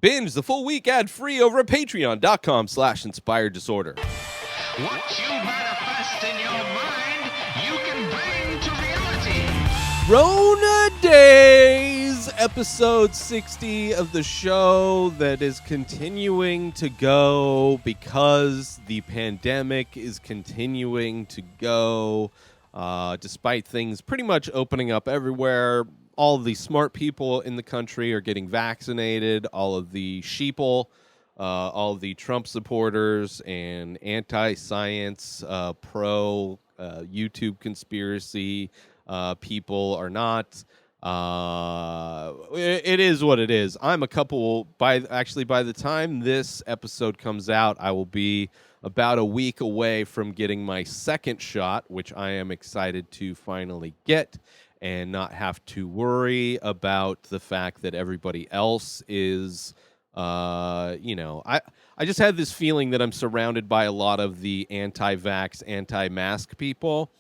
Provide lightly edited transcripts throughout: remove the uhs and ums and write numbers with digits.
Binge the full week ad-free over at patreon.com/inspired disorder. What you manifest in your mind, you can bring to reality. Rona Dayz, episode 60 of the show that is continuing to go because the pandemic is continuing to go. Despite things pretty much opening up everywhere, all of the smart people in the country are getting vaccinated. All of the sheeple, all of the Trump supporters and anti-science, pro-YouTube conspiracy people are not. It is what it is. I'm a couple by the time this episode comes out, I will be about a week away from getting my second shot, which I am excited to finally get and not have to worry about the fact that everybody else is I just had this feeling that I'm surrounded by a lot of the anti-vax, anti-mask people.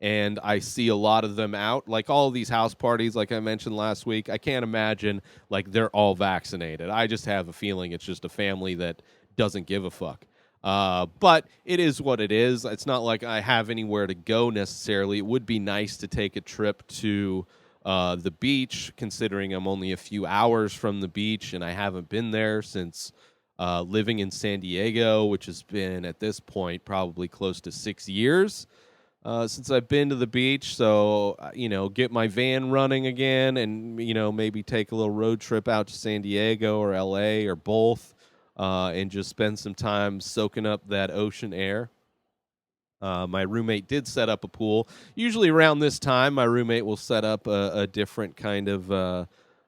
And I see a lot of them out, like all of these house parties, like I mentioned last week. I can't imagine, like, they're all vaccinated. I just have a feeling it's just a family that doesn't give a fuck. But it is what it is. It's not like I have anywhere to go necessarily. It would be nice to take a trip to the beach, considering I'm only a few hours from the beach, and I haven't been there since living in San Diego, which has been, at this point, probably close to 6 years. Since I've been to the beach, so, get my van running again and, maybe take a little road trip out to San Diego or LA or both, and just spend some time soaking up that ocean air. My roommate did set up a pool. Usually around this time, my roommate will set up a different kind of,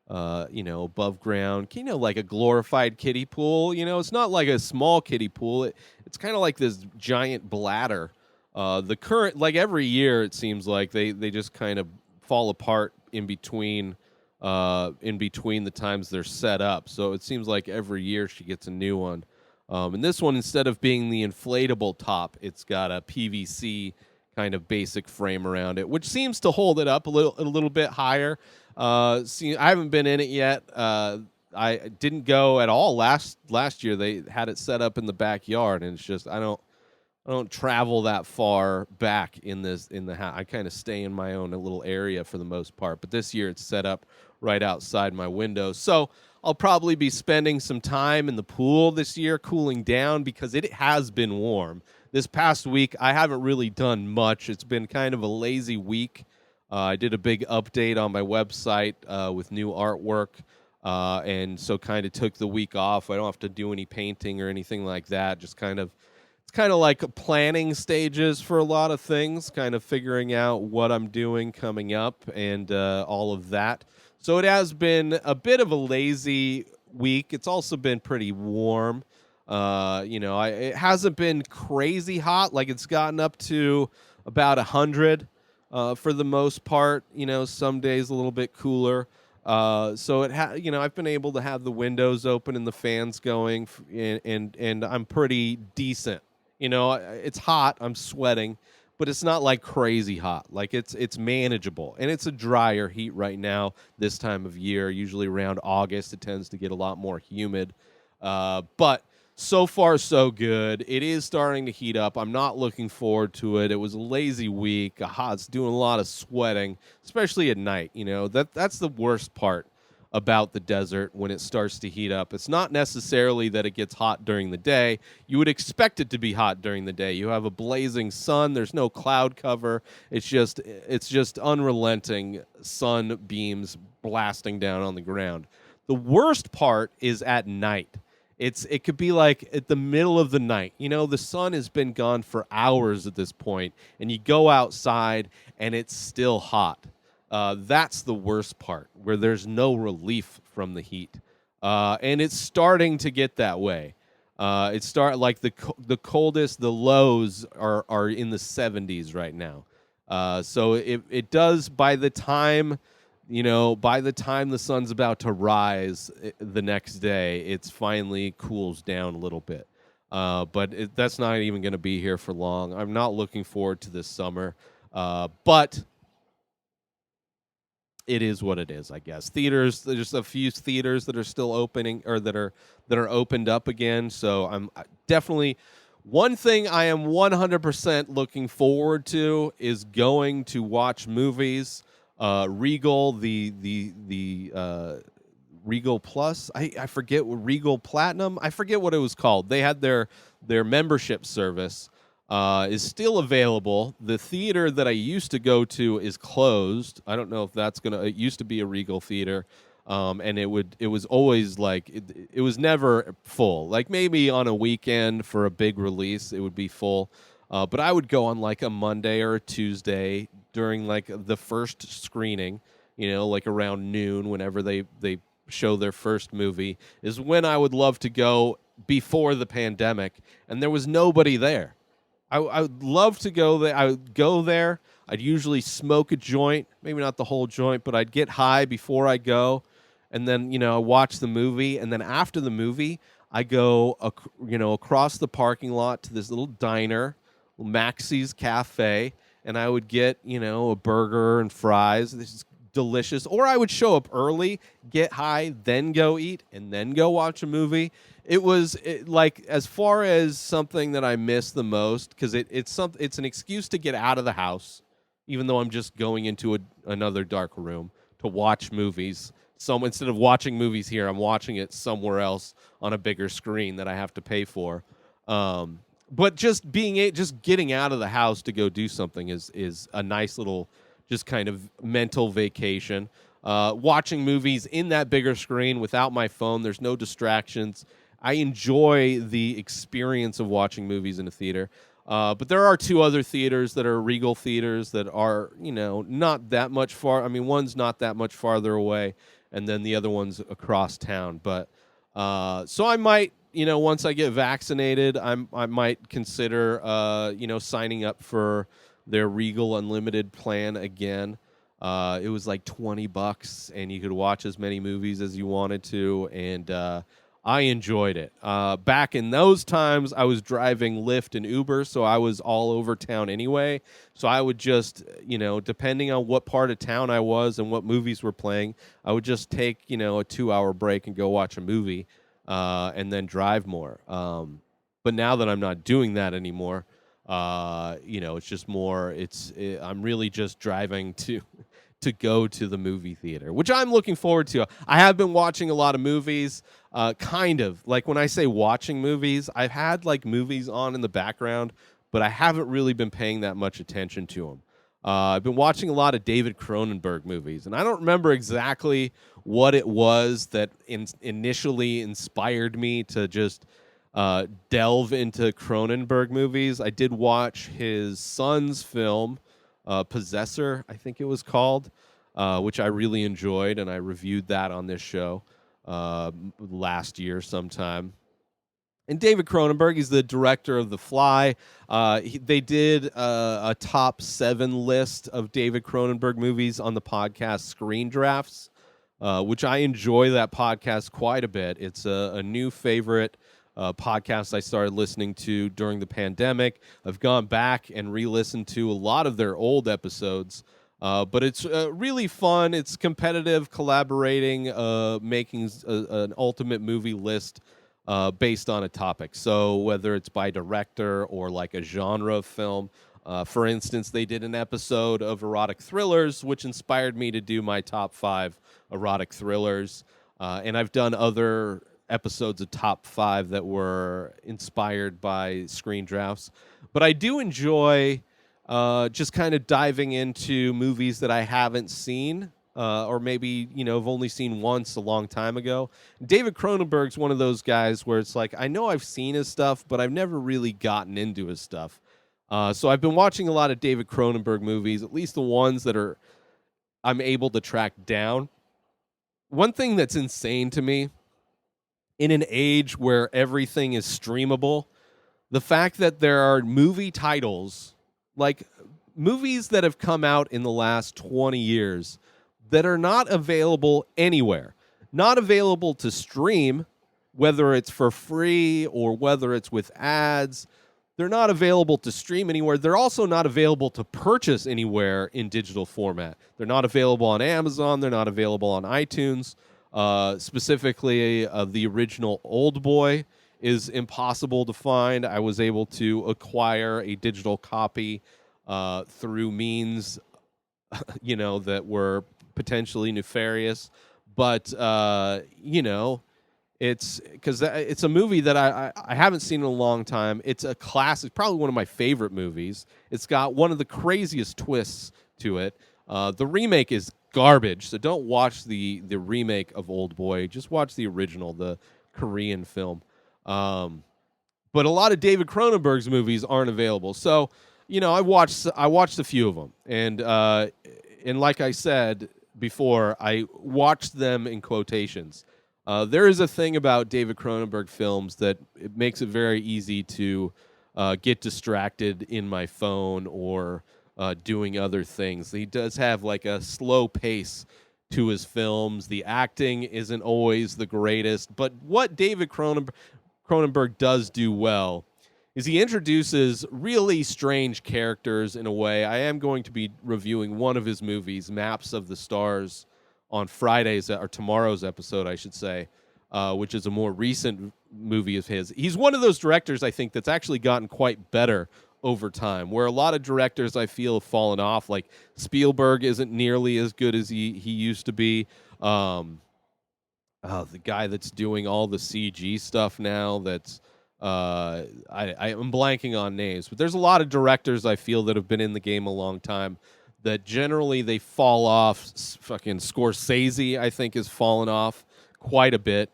above ground, like a glorified kiddie pool. It's not like a small kiddie pool. It's kind of like this giant bladder. The current, like every year, it seems like they just kind of fall apart in between the times they're set up. So it seems like every year she gets a new one. And this one, instead of being the inflatable top, it's got a PVC kind of basic frame around it, which seems to hold it up a little bit higher. I haven't been in it yet. I didn't go at all last year. They had it set up in the backyard, and it's just I don't travel that far back in the house. I kind of stay in my own little area for the most part. But this year it's set up right outside my window. So I'll probably be spending some time in the pool this year, cooling down, because it has been warm. This past week, I haven't really done much. It's been kind of a lazy week. I did a big update on my website with new artwork. And so kind of took the week off. I don't have to do any painting or anything like that. Just kind of like planning stages for a lot of things, kind of figuring out what I'm doing coming up and all of that. So it has been a bit of a lazy week. It's also been pretty warm. It hasn't been crazy hot. Like, it's gotten up to about 100 for the most part. Some days a little bit cooler. So I've been able to have the windows open and the fans going, and I'm pretty decent. It's hot. I'm sweating, but it's not like crazy hot. Like, it's manageable, and it's a drier heat right now this time of year. Usually around August, it tends to get a lot more humid. But so far, so good. It is starting to heat up. I'm not looking forward to it. It was a lazy week. It's doing a lot of sweating, especially at night. That's the worst part about the desert when it starts to heat up. It's not necessarily that it gets hot during the day. You would expect it to be hot during the day. You have a blazing sun. There's no cloud cover. It's just unrelenting sun beams blasting down on the ground. The worst part is at night. It could be like at the middle of the night. The sun has been gone for hours at this point, and you go outside and it's still hot. That's the worst part, where there's no relief from the heat. And it's starting to get that way. The coldest, the lows are in the 70s right now. So it does, by the time the sun's about to rise the next day, it's finally cools down a little bit. But that's not even going to be here for long. I'm not looking forward to this summer. But it is what it is, I guess. Theaters, there's a few theaters that are still opening or that are opened up again. So I'm definitely one thing I am 100% looking forward to is going to watch movies. Regal, the Regal Plus. I forget what Regal Platinum. I forget what it was called. They had their membership service is still available. The theater that I used to go to is closed. I don't know if that's gonna. It used to be a Regal theater, and it was always like it was never full. Like maybe on a weekend for a big release, it would be full. But I would go on like a Monday or a Tuesday during like the first screening. Like around noon, whenever they show their first movie, is when I would love to go before the pandemic, and there was nobody there. I would love to go there. I would go there. I'd usually smoke a joint, maybe not the whole joint, but I'd get high before I go, and then I watch the movie, and then after the movie, I go across the parking lot to this little diner, Maxie's Cafe, and I would get a burger and fries. This is delicious. Or I would show up early, get high, then go eat, and then go watch a movie. It was like, as far as something that I miss the most, because it's an excuse to get out of the house, even though I'm just going into another dark room to watch movies. So instead of watching movies here, I'm watching it somewhere else on a bigger screen that I have to pay for. But just getting out of the house to go do something is a nice little just kind of mental vacation. Watching movies in that bigger screen without my phone, there's no distractions. I enjoy the experience of watching movies in a theater. But there are two other theaters that are Regal theaters that are, not that much far. I mean, one's not that much farther away, and then the other one's across town. But so I might, once I get vaccinated, I might consider, signing up for their Regal Unlimited plan again. It was like $20, and you could watch as many movies as you wanted to, and I enjoyed it. Back in those times, I was driving Lyft and Uber, so I was all over town anyway. So I would just, depending on what part of town I was and what movies were playing, I would just take, a 2-hour break and go watch a movie, and then drive more. But now that I'm not doing that anymore, it's just more. I'm really just driving to go to the movie theater, which I'm looking forward to. I have been watching a lot of movies, kind of. Like when I say watching movies, I've had like movies on in the background, but I haven't really been paying that much attention to them. I've been watching a lot of David Cronenberg movies, and I don't remember exactly what it was that initially inspired me to just delve into Cronenberg movies. I did watch his son's film, Possessor, I think it was called, which I really enjoyed, and I reviewed that on this show last year sometime. And David Cronenberg, he's the director of The Fly. They did a top 7 list of David Cronenberg movies on the podcast Screen Drafts, which I enjoy that podcast quite a bit. It's a new favorite podcast I started listening to during the pandemic. I've gone back and re-listened to a lot of their old episodes, but it's really fun. It's competitive, collaborating, making an ultimate movie list based on a topic. So whether it's by director or like a genre of film. For instance, they did an episode of erotic thrillers, which inspired me to do my top 5 erotic thrillers. And I've done other episodes of top 5 that were inspired by Screen Drafts. But I do enjoy just kind of diving into movies that I haven't seen, or maybe, have only seen once a long time ago. David Cronenberg's one of those guys where it's like, I know I've seen his stuff, but I've never really gotten into his stuff. So I've been watching a lot of David Cronenberg movies, at least the ones that I'm able to track down. One thing that's insane to me, in an age where everything is streamable, the fact that there are movie titles, like movies that have come out in the last 20 years, that are not available anywhere, not available to stream, whether it's for free or whether it's with ads. They're not available to stream anywhere. They're also not available to purchase anywhere in digital format. They're not available on Amazon. They're not available on iTunes. Specifically, the original Old Boy is impossible to find. I was able to acquire a digital copy through means, that were potentially nefarious. But, it's because it's a movie that I haven't seen in a long time. It's a classic, probably one of my favorite movies. It's got one of the craziest twists to it. The remake is garbage, so don't watch the remake of Old Boy. Just watch the original, the Korean film. But a lot of David Cronenberg's movies aren't available. So, I watched a few of them, and like I said before, I watched them in quotations. There is a thing about David Cronenberg films that it makes it very easy to get distracted in my phone or doing other things. He does have like a slow pace to his films. The acting isn't always the greatest, but what David Cronenberg does do well is he introduces really strange characters in a way. I am going to be reviewing one of his movies, Maps of the Stars, on Friday's or tomorrow's episode, I should say, which is a more recent movie of his. He's one of those directors, I think, that's actually gotten quite better over time, where a lot of directors I feel have fallen off. Like Spielberg isn't nearly as good as he used to be. The guy that's doing all the CG stuff now, that's I'm blanking on names, but there's a lot of directors I feel that have been in the game a long time that generally they fall off. Fucking Scorsese, I think, has fallen off quite a bit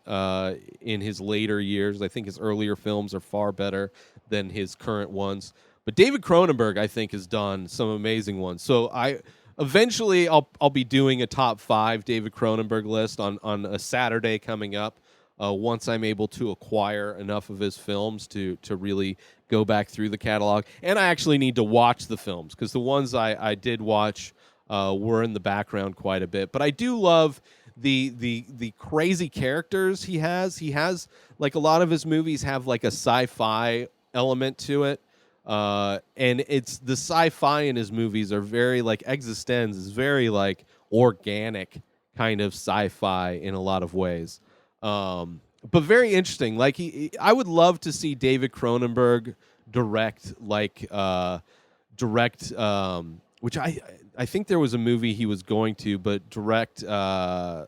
in his later years. I think his earlier films are far better than his current ones. But David Cronenberg, I think, has done some amazing ones. So eventually I'll be doing a top 5 David Cronenberg list on a Saturday coming up. Once I'm able to acquire enough of his films to really go back through the catalog. And I actually need to watch the films, because the ones I did watch were in the background quite a bit. But I do love the crazy characters he has. He has, like, a lot of his movies have like a sci-fi element to it. And it's the sci-fi in his movies are very like Existenz is very like organic kind of sci-fi in a lot of ways. But very interesting. Like I would love to see David Cronenberg direct, which I think there was a movie he was going to, but direct. God,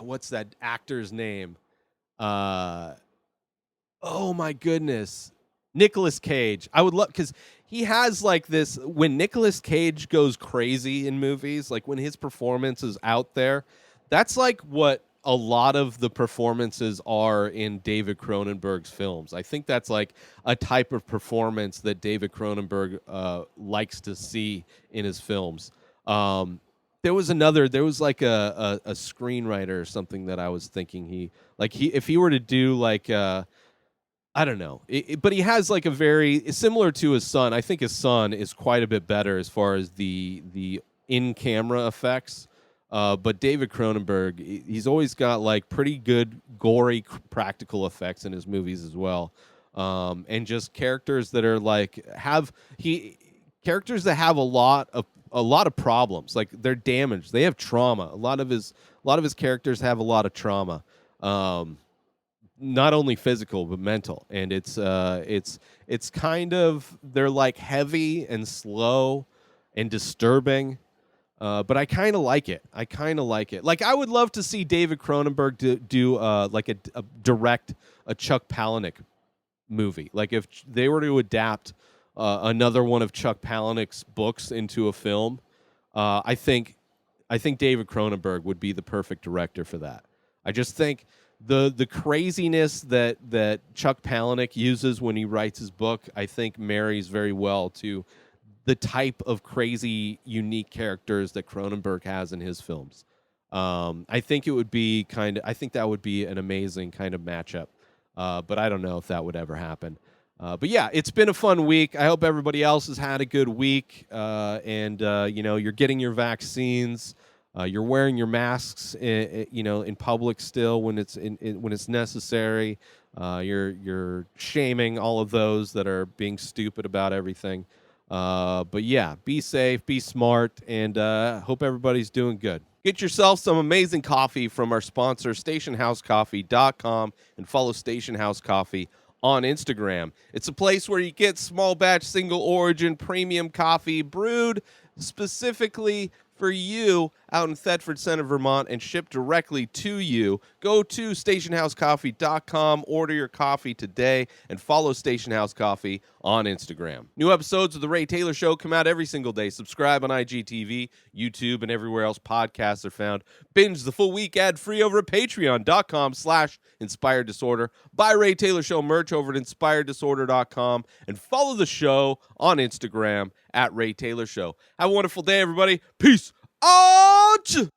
what's that actor's name? Oh my goodness, Nicolas Cage. I would love, because he has like this. When Nicolas Cage goes crazy in movies, like when his performance is out there, that's like what a lot of the performances are in David Cronenberg's films. I think that's like a type of performance that David Cronenberg likes to see in his films. There was like a screenwriter or something that I was thinking if he were to do like I don't know, but he has like a very similar to his son. I think his son is quite a bit better as far as the in-camera effects. But David Cronenberg, he's always got like pretty good gory practical effects in his movies as well, and just characters that are like characters that have a lot of problems. Like they're damaged, they have trauma. A lot of his characters have a lot of trauma, not only physical but mental. And it's kind of, they're like heavy and slow and disturbing. But I kind of like it. Like, I would love to see David Cronenberg do like a direct a Chuck Palahniuk movie. Like if they were to adapt another one of Chuck Palahniuk's books into a film, I think David Cronenberg would be the perfect director for that. I just think the craziness that Chuck Palahniuk uses when he writes his book, I think marries very well to the type of crazy, unique characters that Cronenberg has in his films. I think that would be an amazing kind of matchup. But I don't know if that would ever happen. But yeah, it's been a fun week. I hope everybody else has had a good week. And you're getting your vaccines. You're wearing your masks, in public still when it's when it's necessary. You're shaming all of those that are being stupid about everything. But yeah, be safe, be smart, and hope everybody's doing good. Get yourself some amazing coffee from our sponsor, stationhousecoffee.com, and follow Station House Coffee on Instagram. It's a place where you get small batch, single origin, premium coffee brewed specifically for you out in Thetford Center, Vermont, and shipped directly to you. Go to stationhousecoffee.com, order your coffee today, and follow Station House Coffee on Instagram. New episodes of The Ray Taylor Show come out every single day. Subscribe on IGTV, YouTube, and everywhere else podcasts are found. Binge the full week ad-free over at patreon.com/Inspired Disorder. Buy Ray Taylor Show merch over at inspireddisorder.com, and follow the show on Instagram at Ray Taylor Show. Have a wonderful day, everybody. Peace out!